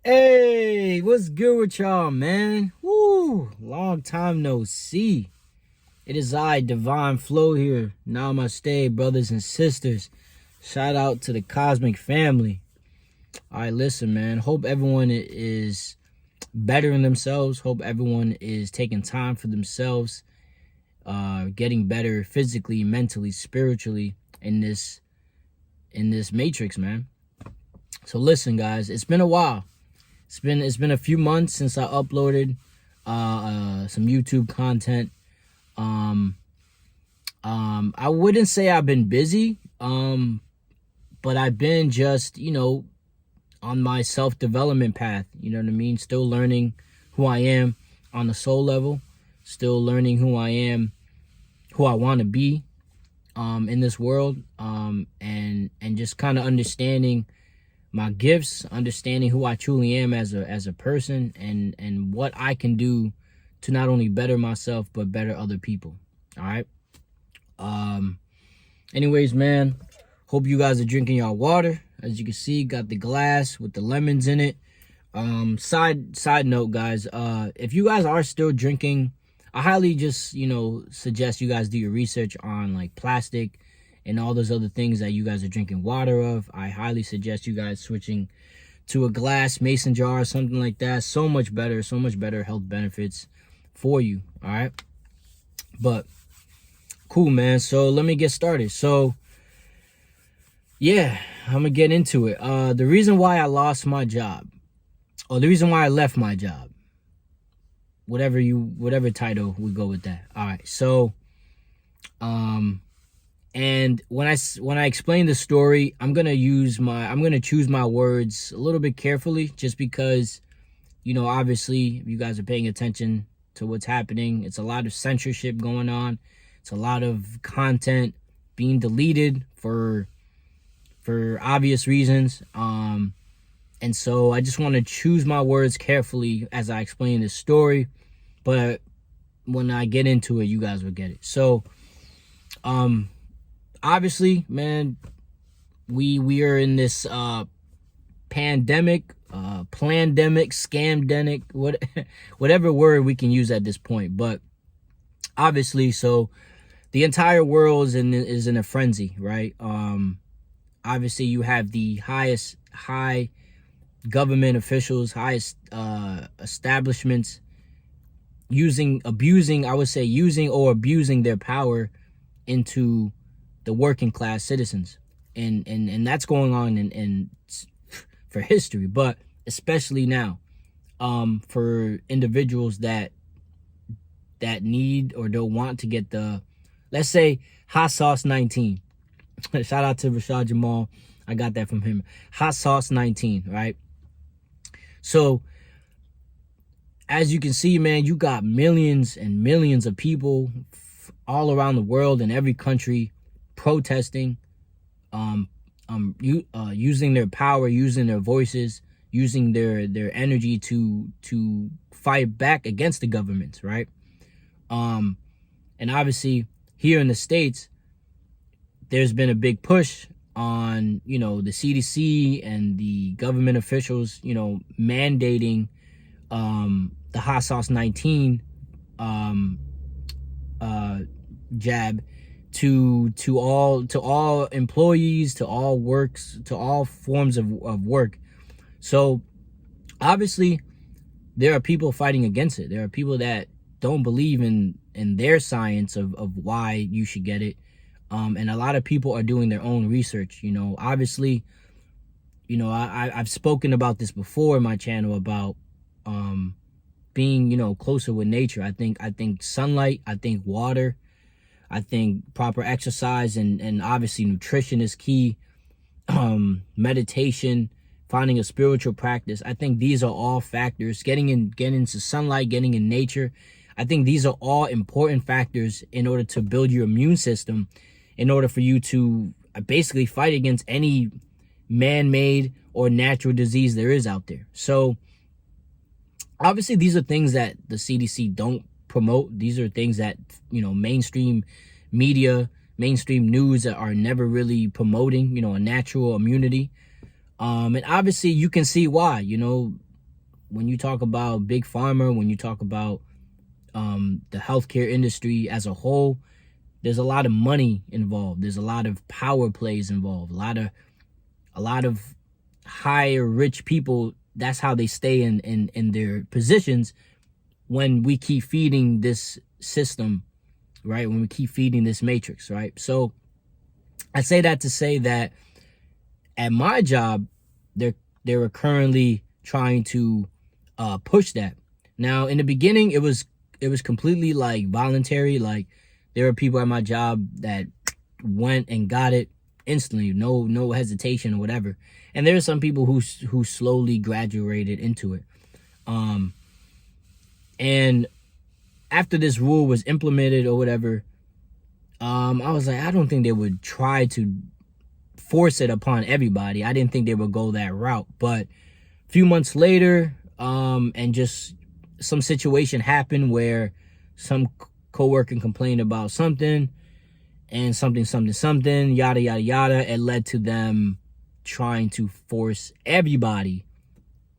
Hey, what's good with y'all, man? Woo, long time no see. It is I, Divine Flow here. Namaste, brothers and sisters. Shout out to the cosmic family. All right, listen, man. Hope everyone is bettering themselves. Hope everyone is taking time for themselves, getting better physically, mentally, spiritually in this matrix, man. So listen, guys, it's been a while. It's been a few months since I uploaded some YouTube content. I wouldn't say I've been busy, but I've been just, on my self-development path, you know what I mean? Still learning who I am on the soul level, still learning who I am, who I want to be in this world, and just kind of understanding my gifts, understanding who I truly am as a person, and what I can do to not only better myself but better other people. All right. Anyways, man, hope you guys are drinking your water. As you can see, got the glass with the lemons in it. Side note, guys, if you guys are still drinking, I highly just suggest you guys do your research on like plastic and all those other things that you guys are drinking water of. I highly suggest you guys switching to a glass mason jar or something like that. So much better health benefits for you. All right. But cool, man. So let me get started. So yeah, I'm gonna get into it. The reason why I lost my job, or the reason why I left my job, whatever title we go with that. All right. So and when I explain the story, I'm gonna choose my words a little bit carefully, just because, obviously you guys are paying attention to what's happening. It's a lot of censorship going on. It's a lot of content being deleted for obvious reasons. And so I just want to choose my words carefully as I explain this story. But when I get into it, you guys will get it. So, obviously, man, we are in this pandemic, plandemic, scamdemic, whatever word we can use at this point. But obviously, so the entire world is in a frenzy, right? Obviously, you have the high government officials, highest establishments abusing their power into the working class citizens, and that's going on in for history, but especially now, for individuals that need or don't want to get the, let's say, hot sauce 19. Shout out to Rashad Jamal. I got that from him. Hot sauce 19, right? So as you can see, man, you got millions and millions of people all around the world in every country protesting, using their power, using their voices, using their energy to fight back against the governments, right? And obviously here in the States, there's been a big push on, the CDC and the government officials, mandating the hot sauce 19 jab to all employees, to all works, to all forms of work. So obviously there are people fighting against it. There are people that don't believe in their science of why you should get it. And a lot of people are doing their own research. Obviously, I've spoken about this before in my channel about being, closer with nature. I think sunlight, I think water, I think proper exercise, and obviously nutrition is key. Meditation, finding a spiritual practice. I think these are all factors. Getting into sunlight, getting in nature. I think these are all important factors in order to build your immune system, in order for you to basically fight against any man-made or natural disease there is out there. So obviously these are things that the CDC don't promote. These are things that, mainstream media, mainstream news are never really promoting, a natural immunity. And obviously you can see why, when you talk about big pharma, when you talk about the healthcare industry as a whole, there's a lot of money involved. There's a lot of power plays involved. A lot of higher rich people. That's how they stay in their positions when we keep feeding this system, right? When we keep feeding this matrix, right? So I say that to say that at my job, they were currently trying to push that. Now, in the beginning, it was completely like voluntary. Like, there were people at my job that went and got it instantly, no hesitation or whatever. And there are some people who slowly graduated into it. And after this rule was implemented or whatever, I was like, I don't think they would try to force it upon everybody. I didn't think they would go that route. But a few months later, and just some situation happened where some coworker complained about something, and something, yada, yada, yada. It led to them trying to force everybody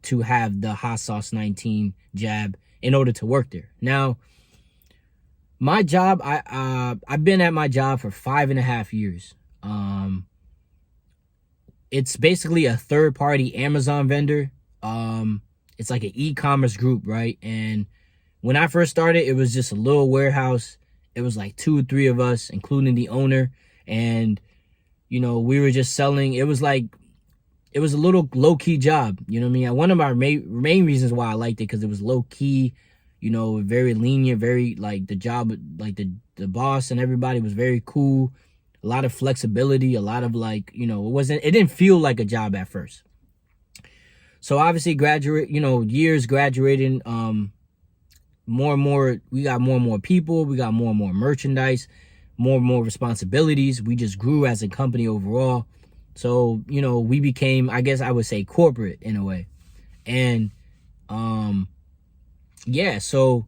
to have the hot sauce 19 jab in order to work there. Now, my job, I've been at my job for 5.5 years. It's basically a third-party Amazon vendor. It's like an e-commerce group, right? And when I first started, it was just a little warehouse. It was like 2 or 3 of us, including the owner. And, you know, we were just selling. It was a little low-key job. You know what I mean? One of my main reasons why I liked it, because it was low-key, you know, very lenient, very, like, the job, like, the boss and everybody was very cool. A lot of flexibility, a lot of, like, you know, it didn't feel like a job at first. So obviously years graduating, more and more, we got more and more people, we got more and more merchandise, more and more responsibilities. We just grew as a company overall. So, you know, we became, I guess I would say, corporate in a way. And yeah, so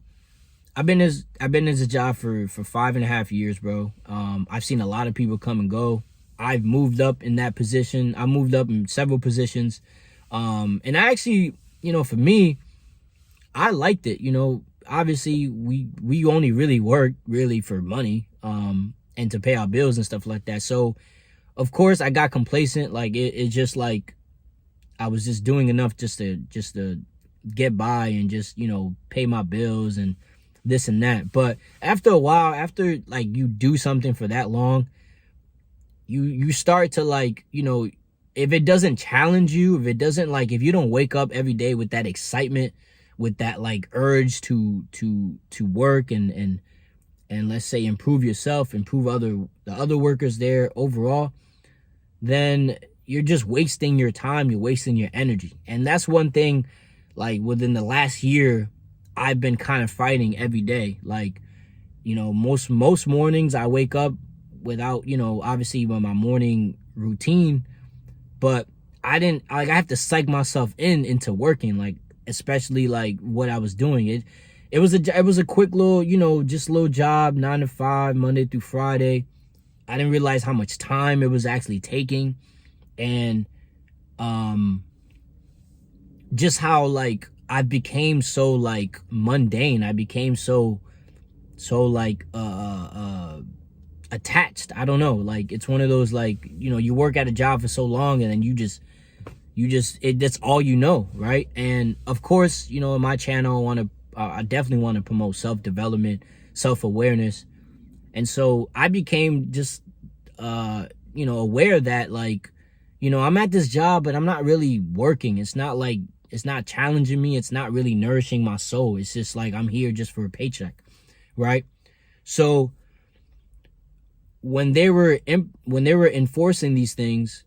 I've been in this job for 5.5 years, bro. I've seen a lot of people come and go. I've moved up in that position. I moved up in several positions. And I actually, you know, for me, I liked it. You know, obviously we only really work really for money, and to pay our bills and stuff like that. So of course I got complacent. Like it just like, I was just doing enough just to get by and just, you know, pay my bills and this and that. But after a while, after like you do something for that long, you start to, like, you know, if it doesn't challenge you, if it doesn't, like, if you don't wake up every day with that excitement, with that, like, urge to work and let's say improve yourself, improve the other workers there overall, then you're just wasting your time, you're wasting your energy. And that's one thing, like, within the last year, I've been kind of fighting every day. Like, you know, most mornings I wake up without, you know, obviously with my morning routine, but I have to psych myself into working, like, especially like what I was doing. It was a quick little, you know, just little job, 9 to 5, Monday through Friday. I didn't realize how much time it was actually taking, and just how, like, I became so, like, mundane. I became so like attached. I don't know, like, it's one of those, like, you know, you work at a job for so long and then that's all you know, right? And of course, you know, in my channel, I definitely want to promote self-development, self-awareness. And so I became just you know, aware that, like, you know, I'm at this job, but I'm not really working. It's not challenging me. It's not really nourishing my soul. It's just like, I'm here just for a paycheck, right? So when they were enforcing these things,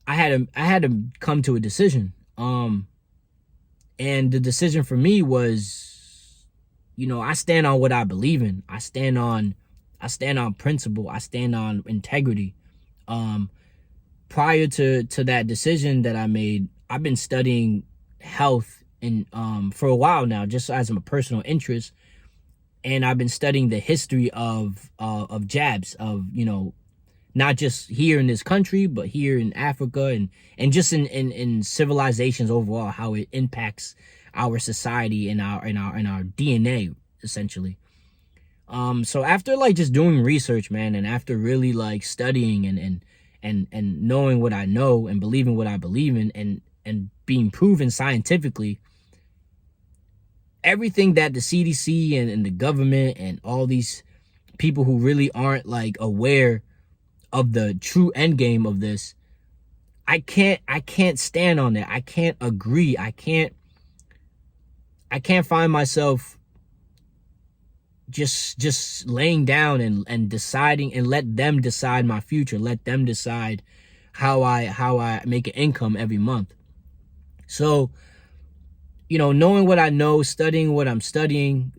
I had to come to a decision. And the decision for me was, you know, I stand on what I believe in. I stand on principle. I stand on integrity. Prior to that decision that I made, I've been studying health and for a while now, just as a personal interest. And I've been studying the history of jabs, of, you know, not just here in this country, but here in Africa and just in civilizations overall, how it impacts our society and our DNA, essentially. So after like just doing research, man, and after really like studying and knowing what I know and believing what I believe in and being proven scientifically, everything that the CDC and the government and all these people who really aren't like aware of the true end game of this, I can't stand on that. I can't agree. I can't find myself just laying down and deciding and let them decide my future. Let them decide how I make an income every month. So, you know, knowing what I know, studying what I'm studying,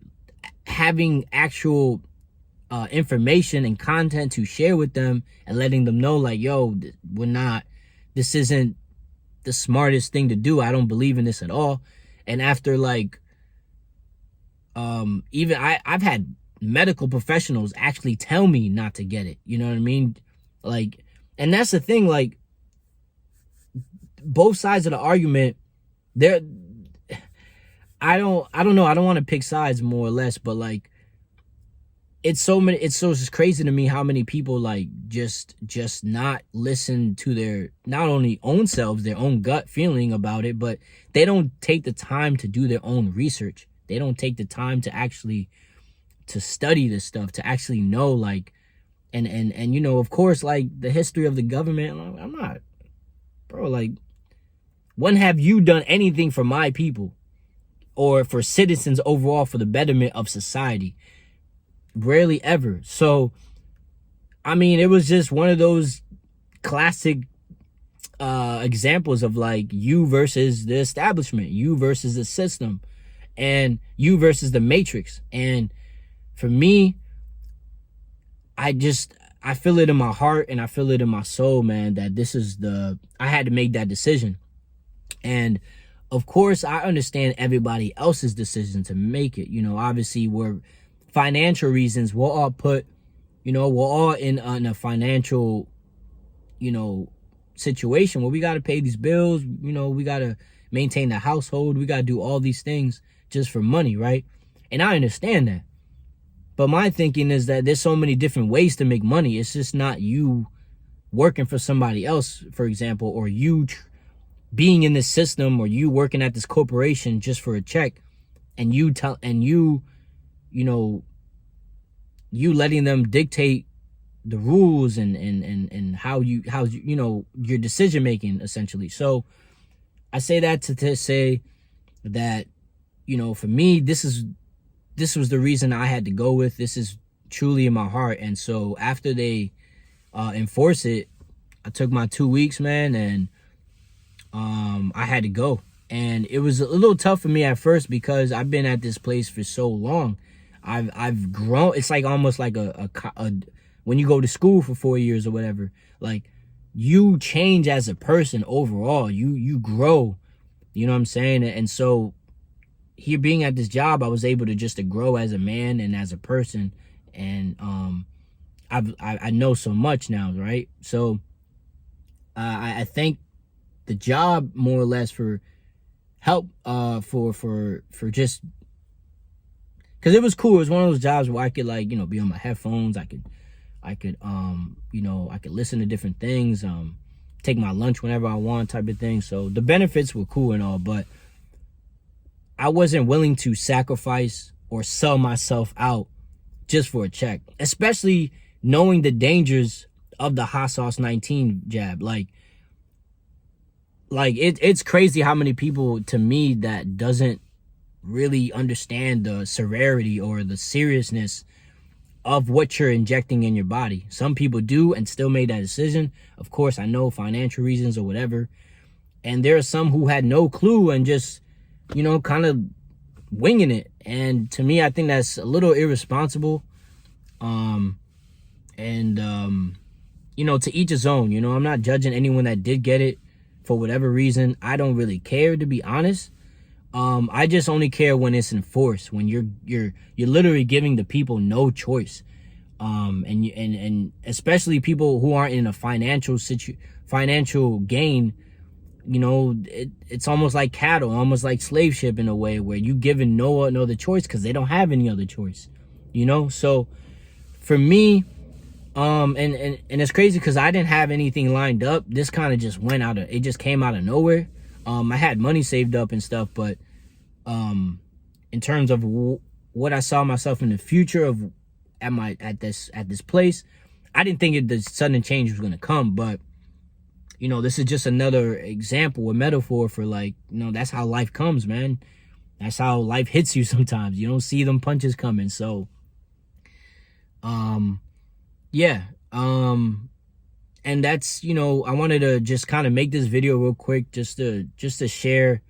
having actual information and content to share with them and letting them know like, yo, this isn't the smartest thing to do. I don't believe in this at all. And after like, even I've had medical professionals actually tell me not to get it. You know what I mean? Like, and that's the thing, like both sides of the argument, they're, I don't know. I don't want to pick sides more or less, but like, it's just crazy to me how many people like just not listen to their not only own selves, their own gut feeling about it, but they don't take the time to do their own research. They don't take the time to actually to study this stuff, to actually know like and you know, of course, like the history of the government. I'm not, bro, like, when have you done anything for my people or for citizens overall for the betterment of society? Rarely ever. So, I mean, it was just one of those classic examples of like you versus the establishment, you versus the system, and you versus the matrix. And for me, I feel it in my heart and I feel it in my soul, man, that I had to make that decision. And of course, I understand everybody else's decision to make it. You know, obviously, we're financial reasons. We're all we're all in a financial, situation where we got to pay these bills. You know, we got to maintain the household. We got to do all these things just for money, right? And I understand that. But my thinking is that there's so many different ways to make money. It's just not you working for somebody else, for example, or you being in this system, or you working at this corporation just for a check, and you letting them dictate the rules and how your decision making, essentially. So I say that to say that, for me, this was the reason I had to go with. This is truly in my heart. And so after they enforce it, I took my 2 weeks, man, and I had to go. And it was a little tough for me at first because I've been at this place for so long. I've grown. It's like almost like a when you go to school for 4 years or whatever, like you change as a person overall. You grow, you know what I'm saying? And so here, being at this job, I was able to grow as a man and as a person. And I know so much now, right? So I thank the job more or less for help, for just, because it was cool. It was one of those jobs where I could be on my headphones. I could listen to different things, take my lunch whenever I want, type of thing. So the benefits were cool and all, but I wasn't willing to sacrifice or sell myself out just for a check, especially knowing the dangers of the hot sauce 19 jab. Like it's crazy how many people, to me, that doesn't really understand the severity or the seriousness of what you're injecting in your body. Some people do and still made that decision. Of course, I know financial reasons or whatever. And there are some who had no clue and just, kind of winging it. And to me, I think that's a little irresponsible. To each his own. I'm not judging anyone that did get it for whatever reason. I don't really care, to be honest. I just only care when it's enforced, when you're literally giving the people no choice. And especially people who aren't in a financial gain, you know, it's almost like cattle, almost like slave ship in a way, where you given no other choice because they don't have any other choice, you know. So for me, and it's crazy because I didn't have anything lined up. This kind of just went out of, it just came out of nowhere. I had money saved up and stuff, but in terms of what I saw myself in the future of at this place, I didn't think the sudden change was going to come. But you know, this is just another example, a metaphor for, like, you know, that's how life comes, man. That's how life hits you sometimes. You don't see them punches coming. So yeah, and that's, you know, I wanted to just kind of make this video real quick, just to share,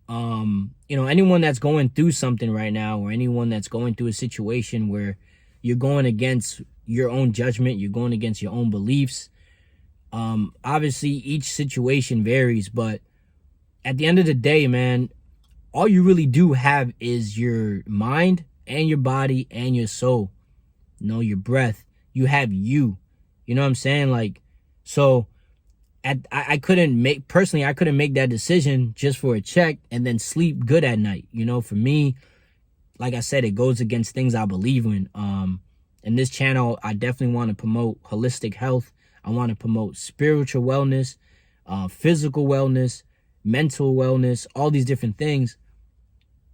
you know, anyone that's going through something right now, or anyone that's going through a situation where you're going against your own judgment, you're going against your own beliefs. Obviously each situation varies, but at the end of the day, man, all you really do have is your mind and your body and your soul, you know, your breath. You have you know what I'm saying? Like, so I couldn't make that decision just for a check and then sleep good at night. You know, for me, like I said, it goes against things I believe in. In this channel, I definitely want to promote holistic health. I want to promote spiritual wellness, physical wellness, mental wellness, all these different things.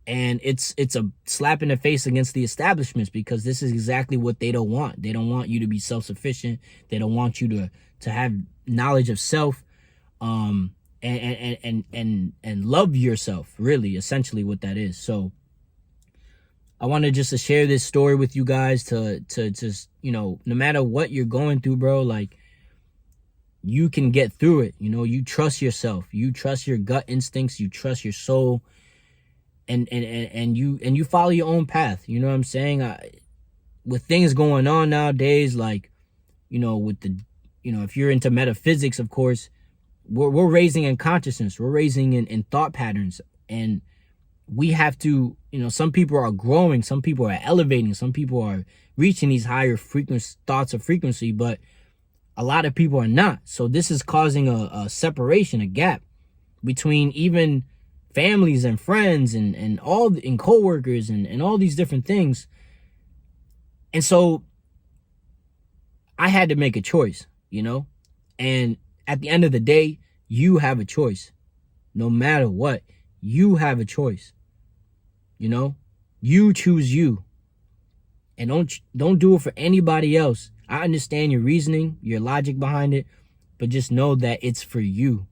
And it's a slap in the face against the establishments, because this is exactly what they don't want. They don't want you to be self-sufficient. They don't want you to have knowledge of self, and love yourself, really, essentially what that is. So I wanted just to share this story with you guys to just, you know, no matter what you're going through, bro, like, you can get through it. You know, you trust yourself, you trust your gut instincts, you trust your soul, and you follow your own path. You know what I'm saying? With things going on nowadays, like, you know, with the, you know, if you're into metaphysics, of course, we're raising in consciousness, we're raising in thought patterns, and we have to, you know, some people are growing, some people are elevating, some people are reaching these higher frequency thoughts of frequency, but a lot of people are not. So this is causing a separation, a gap between even families and friends and co-workers and all these different things. And so I had to make a choice, you know, and at the end of the day, you have a choice. No matter what, you have a choice. You know, you choose you, and don't do it for anybody else. I understand your reasoning, your logic behind it, but just know that it's for you,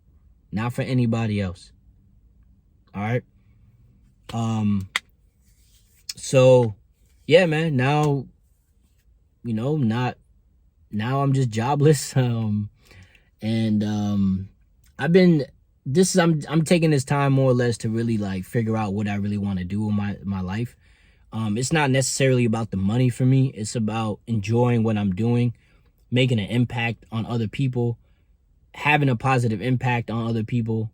not for anybody else. All right. So yeah, man, now, you know, now I'm just jobless. I'm taking this time more or less to really, like, figure out what I really want to do in my life. It's not necessarily about the money for me. It's about enjoying what I'm doing, making an impact on other people, having a positive impact on other people,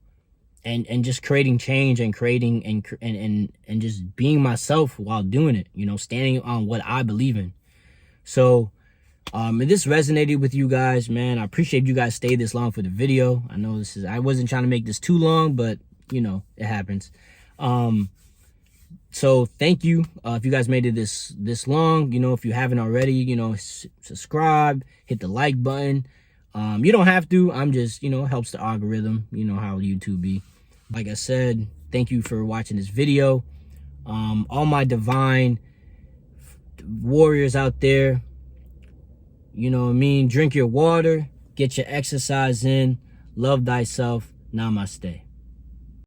and just creating change and creating and just being myself while doing it, you know, standing on what I believe in. So if this resonated with you guys, man, I appreciate you guys stayed this long for the video. I know I wasn't trying to make this too long, but you know, it happens. So thank you. If you guys made it this long, you know, if you haven't already, you know, subscribe, hit the like button. You don't have to. I'm just, you know, helps the algorithm. You know how YouTube be. Like I said, thank you for watching this video. All my divine warriors out there, you know what I mean? Drink your water, get your exercise in, love thyself. Namaste.